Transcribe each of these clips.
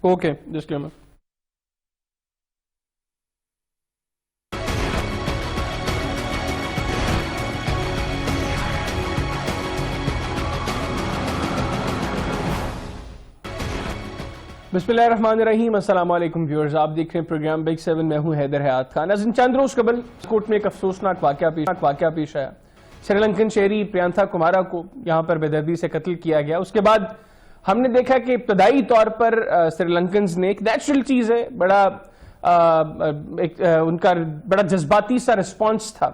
Okay disclaimer. بسم اللہ الرحمن الرحیم. السلام علیکم ویورز، آپ دیکھ رہے ہیں پروگرام بگ 7. میں ہوں حیدر حیات خان. چند روز قبل کورٹ میں ایک افسوسناک واقعہ پیش آیا. سری لنکن شہری پریانتھا کمارا کو یہاں پر بے دردی سے قتل کیا گیا. اس کے بعد ہم نے دیکھا کہ ابتدائی طور پر سری لنکنز نے ایک نیچرل چیز ہے، ان کا بڑا جذباتی سا رسپانس تھا،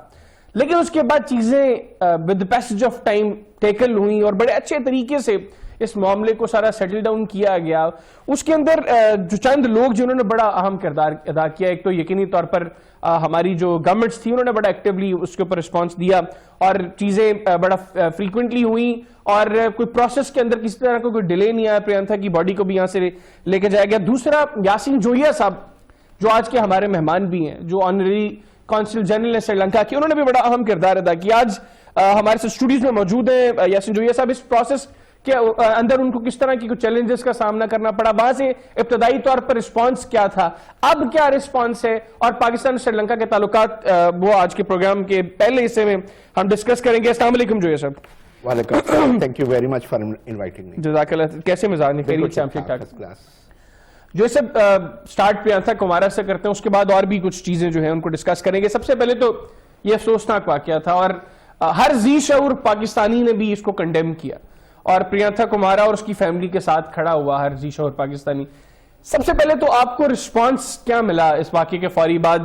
لیکن اس کے بعد چیزیں with the passage of time tackle ہوئیں اور بڑے اچھے طریقے سے اس معاملے کو سارا سیٹل ڈاؤن کیا گیا. اس کے اندر جو چند لوگ جنہوں نے بڑا اہم کردار ادا کیا، ایک تو یقینی طور پر ہماری جو گورنمنٹس تھی انہوں نے بڑا ایکٹیولی اس کے اوپر رسپانس دیا اور چیزیں بڑا فریکوینٹلی ہوئیں اور کوئی پروسیس کے اندر کسی طرح کوئی ڈیلے نہیں آیا. پریانتھا کی باڈی کو بھی یہاں سے لے کے جایا گیا. دوسرا، یاسین جوہیا صاحب جو آج کے ہمارے مہمان بھی ہیں، جو آنریری کونسل جنرل ہے سری لنکا کی، انہوں نے بھی بڑا اہم کردار ادا کیا. آج ہمارے اسٹوڈیوز میں موجود ہیں یاسین جوہیا صاحب. اس پروسیس کہ اندر ان کو کس طرح کی کچھ چیلنجز کا سامنا کرنا پڑا، وہاں سے ابتدائی طور پر رسپانس کیا تھا، اب کیا رسپانس ہے، اور پاکستان سری لنکا کے تعلقات، وہ آج کے پروگرام کے پہلے حصے میں ہم ڈسکس کریں گے. السلام علیکم جوہیا صاحب. وعلیکم السلام. Thank you very much for inviting me. جزاک اللہ. کیسے مزاج نہیں؟ خیریت سے؟ جو سب سٹارٹ پریانتھا کمارا سے کرتے ہیں، اس کے بعد اور بھی کچھ چیزیں جو ہیں ان کو ڈسکس کریں گے. سب سے پہلے تو یہ افسوسناک واقعہ تھا اور ہر ذی شعور پاکستانی نے بھی اس کو کنڈیم کیا، اور پریانتھا کمارا اور اس کی فیملی کے ساتھ کھڑا ہوا ہر ذی شعور پاکستانی. سب سے پہلے تو آپ کو رسپانس کیا ملا اس واقعے کے فوری بعد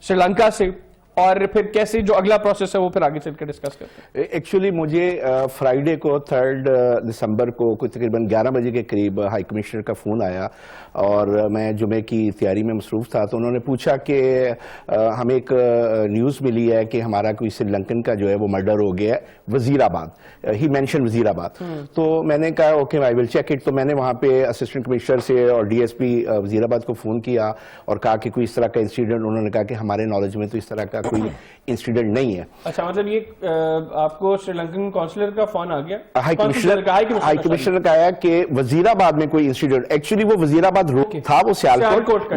سری لنکا سے، اور پھر کیسے جو اگلا پروسیس ہے وہ پھر آگے چل کے ڈسکس کرتے ہیں؟ ایکچولی مجھے فرائیڈے کو 3 دسمبر کو کوئی تقریباً 11 بجے کے قریب ہائی کمشنر کا فون آیا، اور میں جمعے کی تیاری میں مصروف تھا. تو انہوں نے پوچھا کہ ہمیں ایک نیوز ملی ہے کہ ہمارا کوئی سری لنکن کا جو ہے وہ مرڈر ہو گیا ہے وزیر آباد. ہی مینشن وزیر آباد. تو میں نے کہا okay I will check it. تو میں نے وہاں پہ اسسٹنٹ کمشنر سے اور ڈی ایس پی وزیر آباد کو فون کیا اور کہا کہ کوئی اس طرح کا انسیڈنٹ. انہوں نے کہا کہ ہمارے نالج میں تو اس طرح کا کوئی انسیڈنٹ نہیں ہے. اچھا، مطلب یہ آپ کو سری لنکن کونسلر کا فون آ گیا؟ ہائی کمشنر نے کہا کہ وزیر آباد میں کوئی انسیڈنٹ، ایکچولی وہ وزیر آباد روڈ تھا، وہ سیالکوٹ،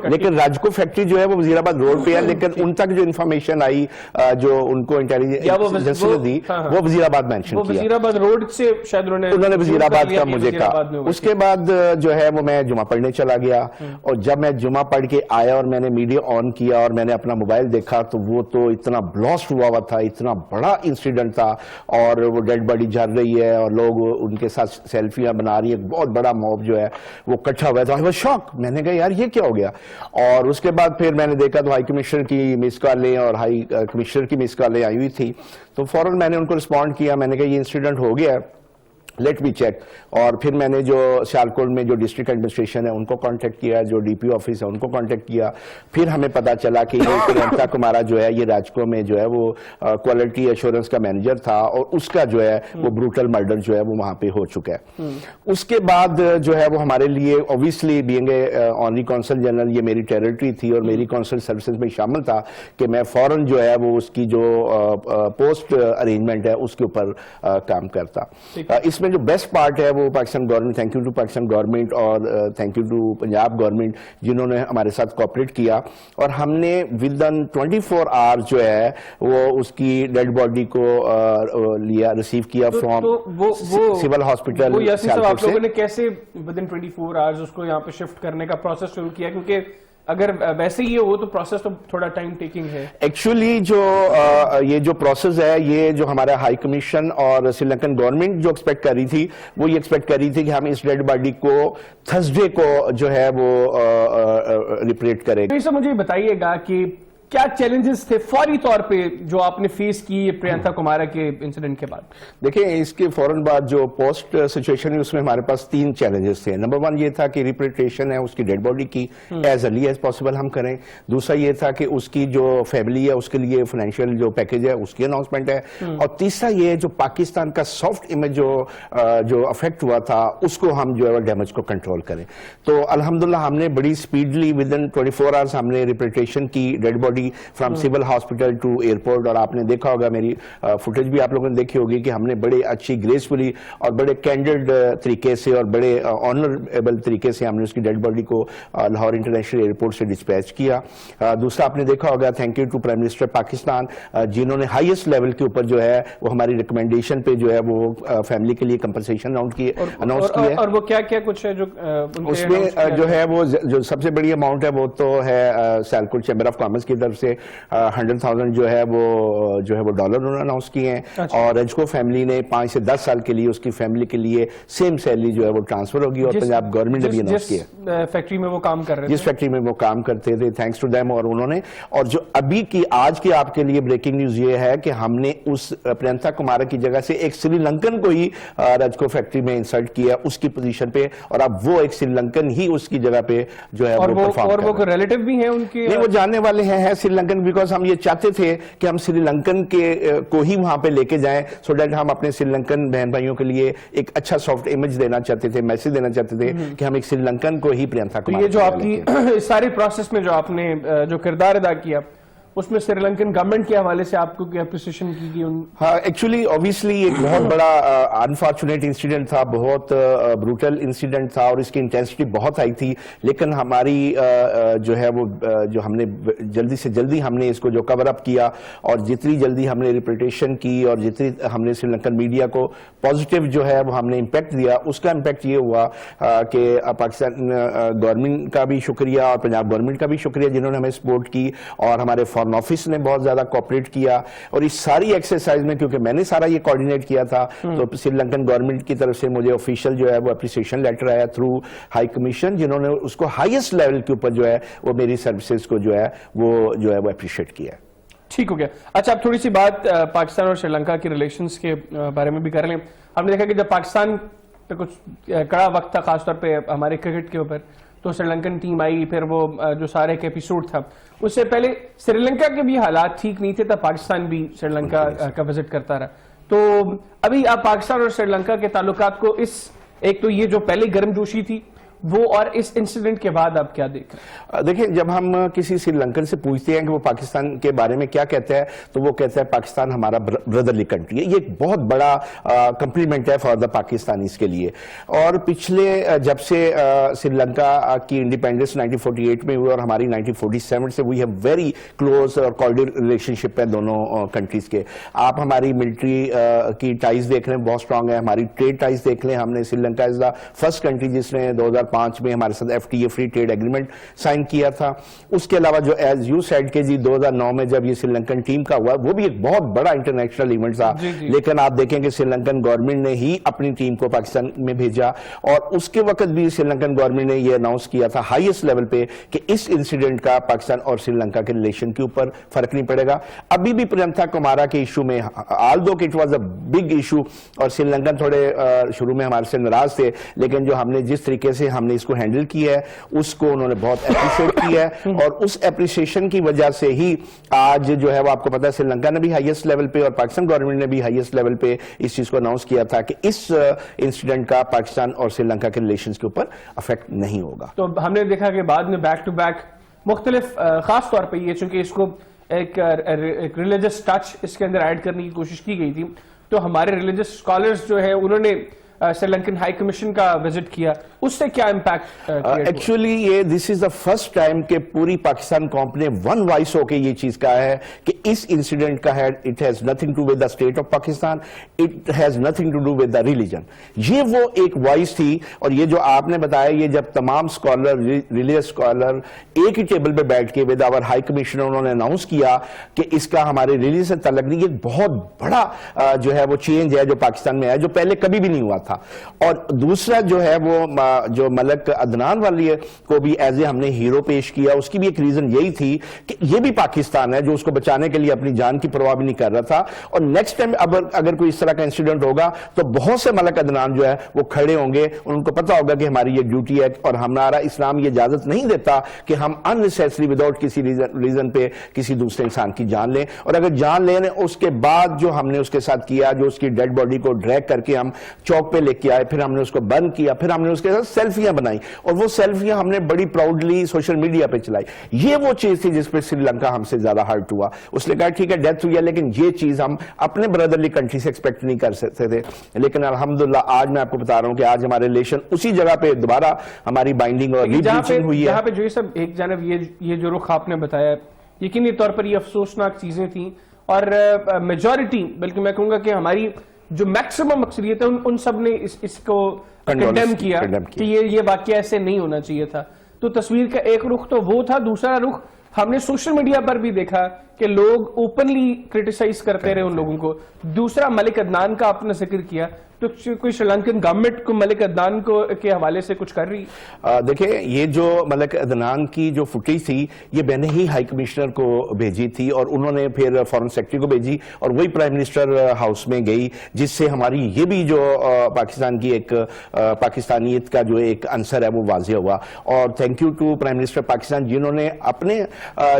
لیکن راجکو فیکٹری جو ہے وہ وزیر آباد روڈ پہ ہے. لیکن ان تک جو انفارمیشن آئی، جو ان کو انٹیلیجنس نے دی، وہ وزیر آباد مینشن کیا. وزیر آباد روڈ سے شاید انہوں نے وزیر آباد کا مجھے کہا. اس کے بعد جو ہے وہ میں جمعہ پڑھنے چلا گیا، اور جب میں جمعہ پڑھ کے آیا اور میں نے میڈیا آن کیا اور میں نے اپنا موبائل دیکھا تو وہ تو اتنا بلاسٹ ہوا تھا، اتنا بڑا انسیڈنٹ تھا، اور وہ ڈیڈ باڈی جل رہی ہے اور لوگ ان کے ساتھ سیلفیاں بنا رہی ہیں. بہت بڑا موب جو ہے وہ اکٹھا ہوا تھا. شوق، میں نے کہا یار یہ کیا ہو گیا. اور اس کے بعد پھر میں نے دیکھا تو ہائی کمشنر کی مس کالیں اور ہائی کمشنر کی مس کالیں آئی ہوئی تھی. تو فوراً میں نے ان کو رسپونڈ کیا. میں نے کہا یہ انسیڈنٹ ہو گیا ہے، لیٹ می چیک. اور پھر میں نے جو سیالکوٹ میں جو ڈسٹرکٹ ایڈمنسٹریشن ہے ان کو کانٹیکٹ کیا، جو ڈی پی آفس ہے ان کو کانٹیکٹ کیا. پھر ہمیں پتا چلا کہ یہ پریانتھا کمارا جو ہے یہ راجکو میں جو ہے وہ کوالٹی ایشورنس کا مینیجر تھا، اور اس کا جو ہے وہ بروٹل مرڈر جو ہے وہ وہاں پہ ہو چکا ہے. اس کے بعد جو ہے وہ ہمارے لیے obviously being a honorary council general, یہ میری ٹیریٹری تھی اور میری کونسل سروسز میں شامل تھا کہ میں فوراً جو ہے وہ اس کی جو پوسٹ ارینجمنٹ ہے اس کے اوپر کام کرتا. اس میں جو بیسٹ پارٹ ہے وہ Pakistan government, thank you to Pakistan government اور thank you to Punjab government جنہوں نے ہمارے ساتھ کوآپریٹ کیا، اور ہم نے ود ان 24 آورز جو ہے وہ اس کی ڈیڈ باڈی کو لیا، ریسیو کیا فرام سول ہاسپٹل. آپ لوگوں نے کیسے ود ان 24 آورز اس کو یہاں پہ شفٹ کرنے کا پروسیس شروع کیا؟ کیونکہ اگر ویسے ہی ہو تو پروسیس تو تھوڑا ٹائم ٹیکنگ ہے. ایکچولی جو یہ جو پروسیس ہے، یہ جو ہمارا ہائی کمیشن اور سری لنکن گورنمنٹ جو ایکسپیکٹ کر رہی تھی، وہ یہ ایکسپیکٹ کر رہی تھی کہ ہم اس ڈیڈ باڈی کو تھرسڈے کو جو ہے وہ ریپریٹ کریں گے. مجھے بتائیے گا کہ کیا چیلنجز تھے فوری طور پہ جو آپ نے فیس کی پریانتھا کمارا کے انسیڈنٹ کے بعد؟ دیکھیں، اس کے فوراً بعد جو پوسٹ سچویشن ہے اس میں ہمارے پاس 3 چیلنجز تھے. نمبر 1 یہ تھا کہ ریپریٹیشن ہے اس کی ڈیڈ باڈی کی ایز ارلی ایز پاسبل ہم کریں. دوسرا یہ تھا کہ اس کی جو فیملی ہے اس کے لیے فائنینشیل جو پیکیج ہے اس کی اناؤنسمنٹ ہے. اور تیسرا یہ جو پاکستان کا سافٹ امیج جو افیکٹ ہوا تھا اس کو ہم جو ہے ڈیمیج کو کنٹرول کریں. تو الحمدللہ ہم نے بڑی اسپیڈلی ود ان 24 آورز ہم نے ریپریٹیشن کی dead body body from civil hospital to airport. اور آپ نے دیکھا ہوگا میری فوٹیج بھی آپ لوگوں نے دیکھی ہوگی کہ ہم نے بڑے اچھی گریسفلی اور بڑے کینڈیڈ طریقے سے اور بڑے آنریبل طریقے سے ہم نے اس کی ڈیڈ باڈی کو لاہور انٹرنیشنل ایئرپورٹ سے ڈسپیچ کیا. دوسرا آپ نے دیکھا ہوگا thank you to prime minister Pakistan جنہوں نے ہائیسٹ لیول کے اوپر جو ہے وہ ہماری ریکمنڈیشن پہ جو ہے وہ فیملی کے لیے کمپنسیشن اناؤنس کی ہے. اور وہ کیا کیا کچھ ہے جو اس میں جو ہے وہ جو سب سے بڑی اماؤنٹ ہے وہ تو ہے سیالکوٹ چیمبر آف کامرس کی طرف سے 100,000 جو ہے وہ ڈالر انہوں نے اناؤنس کیے ہیں. اور رجکو فیملی نے 5 سے 10 سال کے لیے اس کی فیملی کے لیے سیم سیلری جو ہے وہ ٹرانسفر ہوگی. اور پنجاب گورنمنٹ نے بھی اناؤنس کیا فیکٹری میں وہ کام کر رہے تھے, جس فیکٹری میں وہ کام کرتے تھے, تھینکس ٹو دیم. اور انہوں نے اور جو ابھی کی آج کی آپ کے لیے بریکنگ نیوز یہ ہے کہ ہم نے اس پرینتھا کمارا کی جگہ سے ایک سری لنکن کو ہی رجکو فیکٹری میں انسرٹ کیا اس کی پوزیشن پہ, اور اب وہ ایک سری لنکن ہی اس کی جگہ پہ جو ہے وہ پرفارم کر رہے ہیں. اور وہ ریلیٹو بھی ہیں ان کے؟ نہیں, وہ جاننے والے ہیں سری لنکن, بیکاز ہم یہ چاہتے تھے کہ ہم سری لنکن کو ہی وہاں پہ لے کے جائیں سو دیٹ ہم اپنے سری لنکن بہن بھائیوں کے لیے ایک اچھا سافٹ امیج دینا چاہتے تھے, میسج دینا چاہتے تھے کہ ہم ایک سری لنکن کو ہی پرینتھا کمارا. یہ جو آپ کی ساری پروسیس میں جو آپ نے جو کردار ادا کیا اس میں سری لنکن گورنمنٹ کے حوالے سے آپ کو کیا اپریسیشن کی گئی؟ ہاں, ایکچولی اوبیسلی ایک بہت بڑا انفارچونیٹ انسیڈنٹ تھا, بہت بروٹل انسیڈنٹ تھا اور اس کی انٹینسٹی بہت ہائی تھی. لیکن ہماری جو ہے وہ جو ہم نے جلدی سے جلدی ہم نے اس کو جو کور اپ کیا اور جتنی جلدی ہم نے ریپورٹیشن کی اور جتنی ہم نے سری لنکن میڈیا کو پازیٹیو جو ہے وہ ہم نے امپیکٹ دیا, اس کا امپیکٹ یہ ہوا کہ پاکستان گورنمنٹ کا بھی شکریہ اور پنجاب گورنمنٹ کا بھی شکریہ جنہوں نے ہمیں سپورٹ کی, اور ہمارے فارن آفس نے بہت زیادہ کوآپریٹ کیا. اور اس ساری ایکسرسائز میں کیونکہ میں نے سارا یہ کوآرڈینیٹ کیا تھا تو سری لنکن گورنمنٹ کی طرف سے مجھے آفیشیل جو ہے وہ اپریسیشن لیٹر آیا تھرو ہائی کمیشن, جنہوں نے اس کو ہائیسٹ لیول کے اوپر جو ہے وہ میری سروسز کو جو ہے وہ اپریشیٹ کیا. ٹھیک ہو گیا. اچھا, اب تھوڑی سی بات پاکستان اور سری لنکا کے ریلیشنز کے بارے میں بھی کر لیں. ہم نے دیکھا کہ جب پاکستان پہ کچھ کڑا وقت تھا خاص طور پہ ہمارے کرکٹ کے اوپر, تو سری لنکن ٹیم آئی, پھر وہ جو سارے ایک ایپیسوڈ تھا اس سے پہلے سری لنکا کے بھی حالات ٹھیک نہیں تھے, تب پاکستان بھی سری لنکا کا وزٹ کرتا رہا. تو ابھی آپ پاکستان اور سری لنکا کے تعلقات کو ایک تو یہ جو پہلے گرم جوشی تھی وہ, اور اس انسیڈنٹ کے بعد آپ کیا دیکھ رہے ہیں؟ دیکھیں, جب ہم کسی سری لنکن سے پوچھتے ہیں کہ وہ پاکستان کے بارے میں کیا کہتا ہے تو وہ کہتا ہے پاکستان ہمارا بردرلی کنٹری ہے. یہ ایک بہت بڑا کمپلیمنٹ ہے فار دا پاکستانیز کے لیے. اور پچھلے جب سے سری لنکا کی انڈیپینڈنس 1948 میں ہوئی اور ہماری 1947 سے, وی ہیو ویری کلوز اور کارڈیل ریلیشن شپ ہے دونوں کنٹریز کے. آپ ہماری ملٹری کی ٹائز دیکھ لیں, بہت اسٹرانگ ہے. ہماری ٹریڈ ٹائز دیکھ لیں, ہم نے Sri Lanka is the first country جس نے 2005 میں ہمارے ساتھ FTA free trade agreement sign کیا تھا. اس کے علاوہ جو ایز یو سیڈ کے 2009 میں جب یہ سری لنکن ٹیم کا ہوا, وہ بھی ایک بہت بڑا انٹرنیشنل ایونٹ تھا. لیکن آپ دیکھیں کہ سری لنکن گورنمنٹ نے ہی اپنی ٹیم کو پاکستان میں بھیجا, اور اس کے وقت بھی سری لنکن گورنمنٹ نے یہ اناؤنس کیا تھا ہائیسٹ لیول پہ کہ اس انسیڈنٹ کا پاکستان اور سری لنکا کے ریلیشن کے اوپر فرق نہیں پڑے گا. ابھی بھی پرینتھا کمارا کے ایشو میں, آلدو کہ it was a big issue اور سری لنکن تھوڑے شروع میں ہمارے سے ناراض تھے, لیکن جو ہم نے جس طریقے سے ہم نے اس کو ہینڈل کی ہے اس کو انہوں نے بہت اپریشیٹ کیا ہے. اور اس اپریشیشن کی وجہ سے ہی آج جو ہے وہ آپ کو پتا ہے سری لنکا نے بھی ہائیسٹ لیول پہ اور پاکستان گورنمنٹ نے بھی ہائیسٹ لیول پہ اس چیز کو اناؤنس کیا تھا کہ اس انسیڈنٹ کا پاکستان اور سری لنکا کے ریلیشنز کے اوپر افیکٹ نہیں ہوگا. تو ہم نے دیکھا کہ بعد میں بیک ٹو بیک مختلف, خاص طور پہ یہ چونکہ اس کو ایک ریلیجس ٹچ اس کے اندر ایڈ کرنے کی کوشش کی گئی تھی, تو ہمارے ریلیجس اسکالرز جو ہیں انہوں نے سری لنکن ہائی کمیشن کا وزٹ کیا, اس سے کیا امپیکٹ؟ ایکچولی یہ دس از دا فرسٹ ٹائم کہ پوری پاکستان قوم نے ون وائس ہو کے یہ چیز کہا ہے کہ اس انسیڈنٹ کا ہے it has nothing to with the state of Pakistan, it has nothing to do with the religion. یہ وہ ایک وائس تھی. اور یہ جو آپ نے بتایا, یہ جب تمام اسکالر ریلیجس اسکالر ایک ہی ٹیبل پہ بیٹھ کے ود آور ہائی کمیشنر انہوں نے اناؤنس کیا کہ اس کا ہمارے ریلیجن سے تعلق نہیں, یہ بہت بڑا جو ہے وہ چینج ہے جو پاکستان میں ہے, جو پہلے کبھی بھی نہیں ہوا تھا. اور دوسرا جو ہے وہ جو ملک عدنان والی کو بھی ایز اے ہم نے ہیرو پیش کیا. اس کی بھی ایک ریزن یہی تھی کہ یہ بھی پاکستان ہے جو اس کو بچانے کے لیے اپنی جان کی پرواہ بھی نہیں کر رہا تھا. اور نیکسٹ ٹائم اگر کوئی اس طرح کا انسیڈنٹ ہوگا تو بہت سے ملک عدنان جو ہے وہ کھڑے ہوں گے, ان کو پتا ہوگا کہ ہماری یہ ڈیوٹی ہے اور ہمارا اسلام یہ اجازت نہیں دیتا کہ ہم اننیسیسری وداؤٹ کسی ریزن پہ کسی دوسرے انسان کی جان لیں. اور اگر جان لیں اس کے بعد جو ہم نے اس کے ساتھ کیا, جو اس کی ڈیڈ باڈی کو ڈریگ کر کے ہم چوک پہ لے کے آئے, پھر ہم نے اس کو بند کیا, پھر ہم نے اس کے ساتھ سیلفیاں بنائی, اور وہ سیلفیاں ہم نے بڑی پراؤڈلی سوشل میڈیا پہ چلائی. یہ وہ چیز تھی جس پہ سری لنکا ہم سے زیادہ ہرٹ ہوا. اس نے کہا ٹھیک ہے ڈیتھ ہوئی ہے, لیکن یہ چیز ہم اپنے برادرلی کنٹری سے ایکسپیکٹ نہیں کر سکتے تھے. لیکن الحمدللہ آج میں آپ کو بتا رہا ہوں کہ آج ہمارے ریلیشن اسی جگہ پہ دوبارہ ہماری بائنڈنگ اور ریبریچنگ ہوئی ہے. جہاں پہ جو سب ایک جانب یہ جو رخ آپ نے بتایا, یقینی طور پر یہ افسوسناک چیزیں تھیں, اور میجورٹی بلکہ میں کہوں گا کہ ہماری جو میکسیمم اکثریت ہے ان سب نے اس کو کنڈیم کیا کہ یہ واقعہ ایسے نہیں ہونا چاہیے تھا. تو تصویر کا ایک رخ تو وہ تھا, دوسرا رخ ہم نے سوشل میڈیا پر بھی دیکھا کہ لوگ اوپنلی کرٹیسائز کرتے رہے ان لوگوں کو. دوسرا ملک عدنان کا آپ نے ذکر کیا, تو کوئی سری لنکن گورنمنٹ کو ملک عدنان کے حوالے سے کچھ کر رہی؟ دیکھیں یہ جو ملک عدنان کی جو فوٹیج تھی یہ میں نے ہی ہائی کمشنر کو بھیجی تھی, اور انہوں نے پھر فارن سیکرٹری کو بھیجی, اور وہی پرائم منسٹر ہاؤس میں گئی, جس سے ہماری یہ بھی جو پاکستان کی ایک پاکستانیت کا جو ایک عنصر ہے وہ واضح ہوا. اور thank you to prime minister Pakistan جنہوں نے اپنے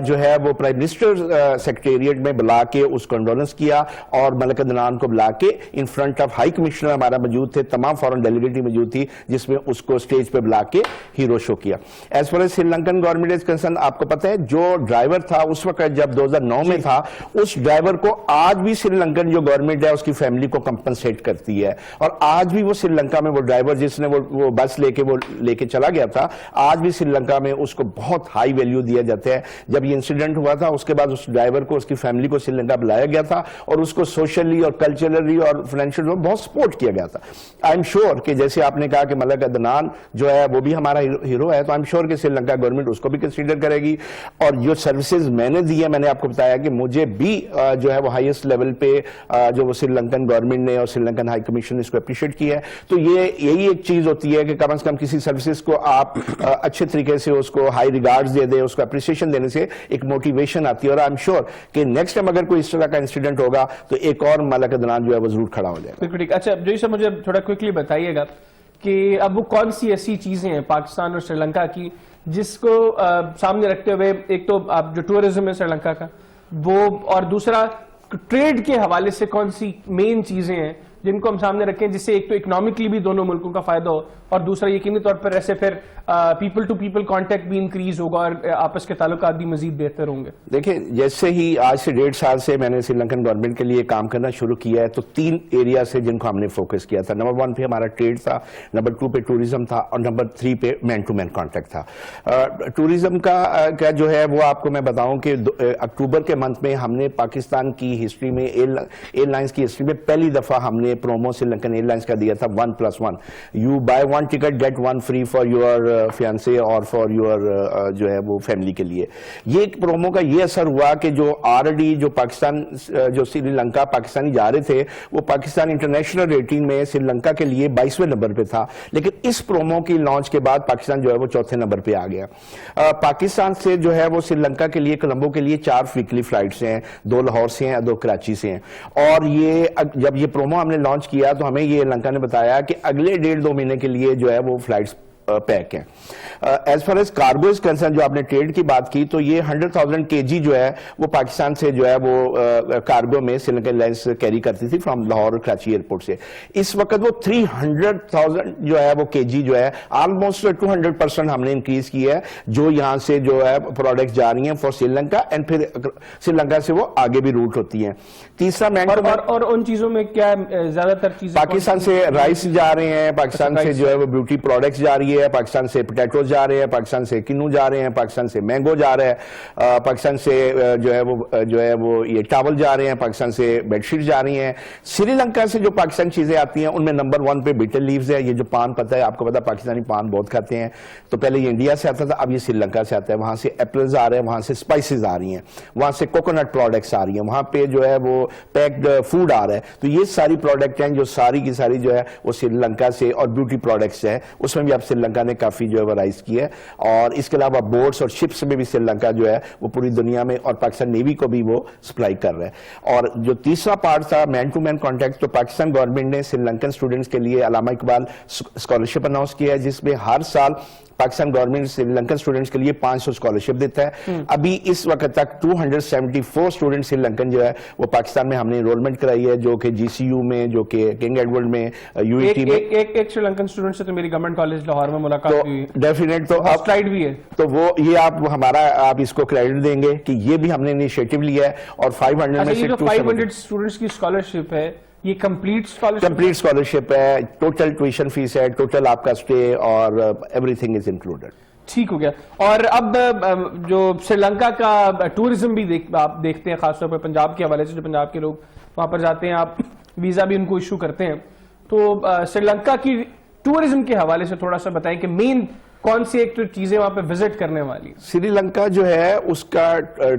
جو ہے وہ پرائم منسٹر سیکریٹریٹ میں بلا کے اس کو کنڈولنس کیا, اور ملک عدنان کو بلا کے in front of high commissioner ہمارا موجود تھے, تمام فارن ڈیلیگیٹی موجود تھی, جس میں اس کو سٹیج پہ بلا کے ہیرو شو کیا. As far as Sri Lankan government is concern, آپ کو پتہ ہے جو ڈرائیور تھا اس وقت جب 2009 میں تھا, اس ڈرائیور کو آج بھی سری لنکن جو گورنمنٹ ہے اس کی فیملی کو کمپنسیٹ کرتی ہے, اور آج بھی وہ سری لنکا میں وہ ڈرائیور جس نے وہ بس لے کے چلا گیا تھا, آج بھی سری لنکا میں اس کو بہت ہائی ویلیو دیا جاتا ہے. جب یہ انسیڈنٹ ہوا تھا اس کے بعد اس ڈرائیور کو اس کی فیملی کو سری لنکا بلایا گیا تھا, اور اس کو سوشلی اور کلچرلی اور فائنینشلی بہت سپورٹ کیا گیا تھا. آئی ایم شیور کہ جیسے آپ نے کہا کہ ملک عدنان جو ہے وہ بھی ہمارا ہیرو ہے, تو آئی ایم شیور کہ سری لنکا گورنمنٹ اس کو بھی کنسیڈر کرے گی. اور جو سروسز میں نے دی ہے, میں نے آپ کو بتایا کہ مجھے بھی جو ہے وہ ہائیسٹ لیول پہ جو وہ سری لنکن گورنمنٹ نے اور سری لنکن ہائی کمیشن نے اس کو اپریشیٹ کیا ہے. تو یہی ایک چیز ہوتی ہے کہ کم از کم کسی سروسز کو آپ اچھے طریقے سے اس کو ہائی ریگارڈز دے دیں, اس کو اپریسیشن دینے سے ایک موٹیویشن آتی ہے. اور آئی ایم شیور کہ نیکسٹ ٹائم اگر کوئی اس طرح کا انسیڈنٹ ہوگا تو ایک اور ملک عدنان جو ہے وہ ضرور کھڑا ہو جائے گا. بالکل ٹھیک. اچھا جو سر مجھے تھوڑا کوئکلی بتائیے گا کہ اب وہ کون سی ایسی چیزیں ہیں پاکستان اور سری لنکا کی جس کو سامنے رکھتے ہوئے, ایک تو آپ جو ٹورزم ہے سری لنکا کا وہ, اور دوسرا ٹریڈ کے حوالے سے کون سی مین چیزیں ہیں جن کو ہم سامنے رکھیں جس سے ایک تو اکنامکلی بھی دونوں ملکوں کا فائدہ ہو, اور دوسرا یقینی طور پر ایسے پھر پیپل ٹو پیپل کانٹیکٹ بھی انکریز ہوگا اور آپس کے تعلقات بھی مزید بہتر ہوں گے. دیکھیں جیسے ہی آج سے 1.5 سال سے میں نے سری لنکن گورنمنٹ کے لیے کام کرنا شروع کیا ہے, تو 3 ایریا سے جن کو ہم نے فوکس کیا تھا. نمبر 1 پہ ہمارا ٹریڈ تھا, نمبر 2 پہ ٹوریزم تھا, اور نمبر 3 پہ مین ٹو مین کانٹیکٹ تھا. ٹوریزم کا جو ہے وہ آپ کو میں بتاؤں کہ اکتوبر کے منتھ میں ہم نے پاکستان کی ہسٹری میں ایئر لائنس کی ہسٹری میں پہلی دفعہ ہم نے پرومو سری لنکن ایئر لائنس کا دیا تھا 1+1. You buy 1 ticket get 1 free for your fiance اور فار یور جو ہے وہ فیملی کے لیے. یہ پرومو کا یہ اثر ہوا کہ جو آلریڈی جو پاکستان جو سری لنکا پاکستانی جا رہے تھے وہ پاکستان انٹرنیشنل ریٹنگ میں سری لنکا کے لیے 22ویں نمبر پہ تھا, لیکن اس پرومو کی لانچ کے بعد پاکستان جو ہے وہ 4تھے نمبر پہ آ گیا. پاکستان سے جو ہے وہ سری لنکا کے لیے کولمبو کے لیے 4 ویکلی فلائٹس ہیں, 2 لاہور سے ہیں, 2 کراچی سے ہیں. اور یہ جب یہ پرومو ہم نے لانچ کیا تو ہمیں یہ لنکا نے بتایا کہ اگلے 1.5-2 مہینے کے لیے جو ہے وہ فلائٹس پیک ہیں. As far as cargo is concern, جو آپ نے ٹریڈ کی بات کی, تو یہ 100,000 kg جو ہے وہ پاکستان سے جو ہے وہ کارگو میں سری لنکن ایئرلائنس کیری کرتی تھی فرام لاہور اور کراچی ایئرپورٹ سے. اس وقت وہ 300,000 جو ہے وہ kg جو ہے آلموسٹ 200% ہم نے انکریز کی ہے, جو یہاں سے جو ہے پروڈکٹس جا رہی ہیں فار سری لنکا, اینڈ پھر سری لنکا سے وہ آگے بھی روٹ ہوتی ہیں. تیسرا اور ان چیزوں میں کیا زیادہ تر چیزیں پاکستان سے رائس جا رہے ہیں, پاکستان سے جو ہے وہ بیوٹی پروڈکٹس جا رہی ہے, پاکستان سے پوٹیٹوز جا رہے ہیں, پاکستان سے کنو جا رہے ہیں, پاکستان سے مینگو جا رہا ہے, پاکستان سے جو ہے وہ یہ ٹاول جا رہے ہیں, پاکستان سے بیڈ شیٹ جا رہی ہیں. سری لنکا سے جو پاکستان چیزیں آتی ہیں ان میں نمبر 1 پہ بیٹل لیوز ہے. یہ جو پان پتہ ہے آپ کو پتہ, پاکستانی پان بہت کھاتے ہیں, تو پہلے یہ انڈیا سے آتا تھا, اب یہ سری لنکا سے آتا ہے. وہاں سے ایپلز آ رہے ہیں, وہاں سے اسپائسز آ رہی ہیں, وہاں سے کوکونٹ پروڈکٹس آ رہی ہیں, وہاں پہ جو ہے وہ پیکڈ فوڈ آ رہا ہے. تو یہ ساری پروڈکٹ ہیں جو ساری کی ساری جو ہے وہ سری لنکا سے, اور بیوٹی پروڈکٹس ہیں اس میں بھی اب سری لنکا نے کافی جو ہے وہ رائز کی ہے. اور اس کے علاوہ بوٹس اور شپس میں بھی سری لنکا جو ہے وہ پوری دنیا میں اور پاکستان نیوی کو بھی وہ سپلائی کر رہا ہے. اور جو تیسرا پارٹ تھا مین ٹو مین کانٹیکٹ, تو پاکستان گورنمنٹ نے سری لنکن اسٹوڈنٹس کے لیے علامہ اقبال اسکالرشپ اناؤنس کیا ہے, جس میں ہر سال پاکستان گورنمنٹ سری لنکن اسٹوڈنٹس کے لیے 500 اسکالرشپ دیتا ہے. ابھی اس وقت تک 274 اسٹوڈنٹ سری لنکن جو ہے وہ پاکستان میں ہم نے انرولمنٹ کرائی ہے, جو کہ جی سی یو میں, جو کہ کنگ ایڈورڈ میں, یو ای ٹی میں. ایک سری لنکن اسٹوڈنٹ سے تو میری گورنمنٹ کالج لاہور میں ملاقات ہوئی, ڈیفینیٹ. تو سلائیڈ بھی ہے, تو وہ یہ آپ اس کو کریڈٹ دیں گے کہ یہ بھی ہم نے انیشیٹو لیا ہے. اور 500 میں سے 500 اسٹوڈنٹس کی اسکالرشپ ہے, یہ کمپلیٹ اسکالرشپ ہے, ٹوٹل ٹیوشن فیس ہے, ٹوٹل آپ کا اسٹے اور ایوری تھنگ از انکلوڈیڈ. ٹھیک ہو گیا. اور اب جو سری لنکا کا ٹورزم بھی آپ دیکھتے ہیں, خاص طور پہ پنجاب کے حوالے سے, جو پنجاب کے لوگ وہاں پر جاتے ہیں, آپ ویزا بھی ان کو ایشو کرتے ہیں, تو سری لنکا کی ٹورزم کے حوالے سے تھوڑا سا بتائیں کہ مین کون سی ایک تو چیزیں وہاں پہ وزٹ کرنے والی. سری لنکا جو ہے اس کا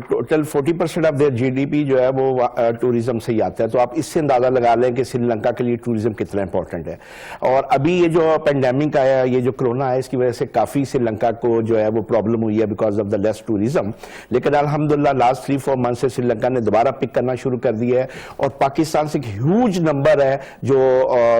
total 40% of their G D P جو ہے وہ ٹوریزم سے ہی آتا ہے. تو آپ اس سے اندازہ لگا لیں کہ سری لنکا کے لیے ٹوریزم کتنا امپورٹنٹ ہے. اور ابھی یہ جو پینڈیمک آیا, یہ جو کرونا ہے, اس کی وجہ سے کافی سری لنکا کو جو ہے وہ پرابلم ہوئی ہے because of the less tourism. لیکن الحمدللہ لاسٹ 3-4 منتھ سے سری لنکا نے دوبارہ پک کرنا شروع کر دیا ہے, اور پاکستان سے ایک ہیوج نمبر ہے جو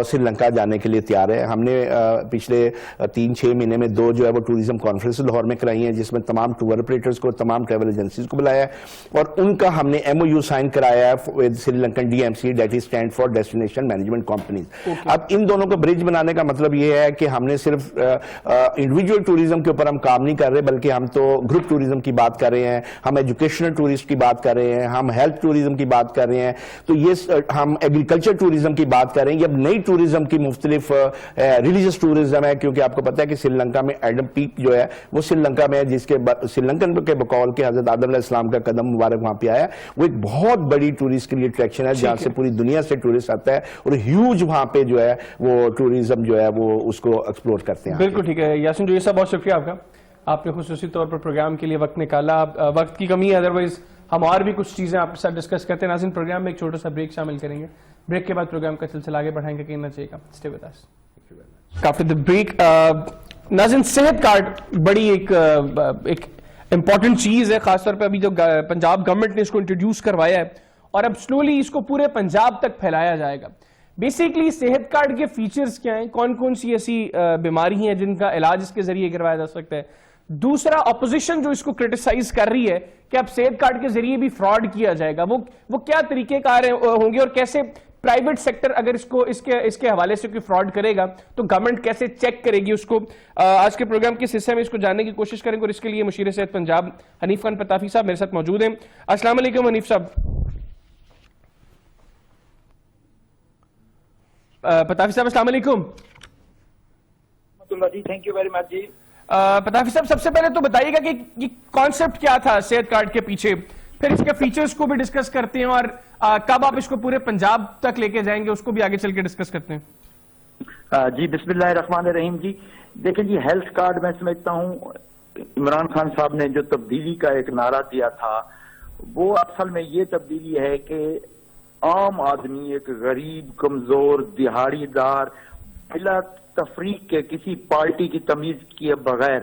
سری لنکا جانے کے لیے تیار ہے. ہم نے پچھلے 3-6 مہینے میں 2 جو ہے وہ ٹوریزم کانفرنس لاہور میں کرائی ہیں, جس میں تمام ٹور آپریٹرز کو, تمام ٹریول ایجنسیز کو بلایا ہے, اور ان کا ہم نے ایم او یو سائن کرایا ہے with Sri Lankan D M C, that is stand for destination management companies. اب ان دونوں کو برج بنانے کا مطلب یہ ہے کہ ہم نے صرف انڈیویجول ٹوریزم کے اوپر ہم کام نہیں کر رہے, بلکہ ہم تو گروپ ٹوریزم کی بات کر رہے ہیں, ہم ایجوکیشنل ٹورسٹ کی بات کر رہے ہیں, ہم ہیلتھ ٹوریزم کی بات کر رہے ہیں, تو یہ ہم ایگریکلچر ٹوریزم کی بات کر رہے ہیں. یہ اب نئی ٹوریزم کی مختلف ریلیجس ٹوریزم ہے, کیونکہ آپ کو پتا ہے کہ سری لنکا میں ایڈم پیک جو ہے وہ سری لنکا میں ہے, جس کے سری لنکن کے بقول کے حضرت آدم علیہ السلام کا قدم مبارک وہاں پہ آیا. وہ ایک بہت بڑی ٹورسٹ کے لیے اٹریکشن ہے, جہاں سے پوری دنیا سے ٹورسٹ آتا ہے, اور ہیوج وہاں پہ جو ہے وہ ٹوریزم جو ہے وہ اس کو ایکسپلور کرتے ہیں. بالکل ٹھیک ہے یاسین جوئی صاحب, بہت شکریہ آپ کا, آپ نے خصوصی طور پر پروگرام کے لیے وقت نکالا. وقت کی کمی ہے, ادروائز ہم اور بھی کچھ چیزیں آپ کے ساتھ ڈسکس کرتے ہیں. ناظرین, پروگرام میں ایک چھوٹا سا بریک شامل کریں گے, بریک کے بعد پروگرام کا سلسلہ آگے بڑھائیں گے, کہیں نہ چاہیے گا. Stay with us. After the break, ناظرین, صحت کارڈ بڑی ایک امپورٹنٹ چیز ہے, خاص طور پہ ابھی جو پنجاب گورنمنٹ نے اس کو انٹروڈیوس کروایا ہے, اور اب سلولی اس کو پورے پنجاب تک پھیلایا جائے گا. بیسیکلی صحت کارڈ کے فیچرز کیا ہیں, کون کون سی ایسی بیماری ہیں جن کا علاج اس کے ذریعے کروایا جا سکتا ہے. دوسرا, اپوزیشن جو اس کو کرٹیسائز کر رہی ہے کہ اب صحت کارڈ کے ذریعے بھی فراڈ کیا جائے گا, وہ کیا طریقہ کار ہوں گے, اور کیسے پرائیویٹ سیکٹر اگر اس کے حوالے سے کوئی فراڈ کرے گا تو گورنمنٹ کیسے چیک کرے گی اس کو. آج کے پروگرام کے حصے میں اس کو جاننے کی کوشش کریں گے, اور اس کے لیے مشیر صحت پنجاب حنیف خان پتافی صاحب میرے ساتھ موجود ہیں. السلام علیکم حنیف صاحب. پتافی صاحب السلام علیکم. جی تھینک یو ویری مچ. جی پتافی صاحب, سب سے پہلے تو بتائیے گا کہ یہ کانسیپٹ کیا تھا صحت کارڈ کے پیچھے, پھر اس کے فیچرز کو بھی ڈسکس کرتے ہیں, اور کب آپ اس کو پورے پنجاب تک لے کے جائیں گے اس کو بھی آگے چل کے ڈسکس کرتے ہیں. جی بسم اللہ الرحمن الرحیم. جی دیکھیں جی, ہیلتھ کارڈ میں سمجھتا ہوں عمران خان صاحب نے جو تبدیلی کا ایک نعرہ دیا تھا, وہ اصل میں یہ تبدیلی ہے کہ عام آدمی, ایک غریب, کمزور, دہاڑی دار, بلا تفریق کے کسی پارٹی کی تمیز کیے بغیر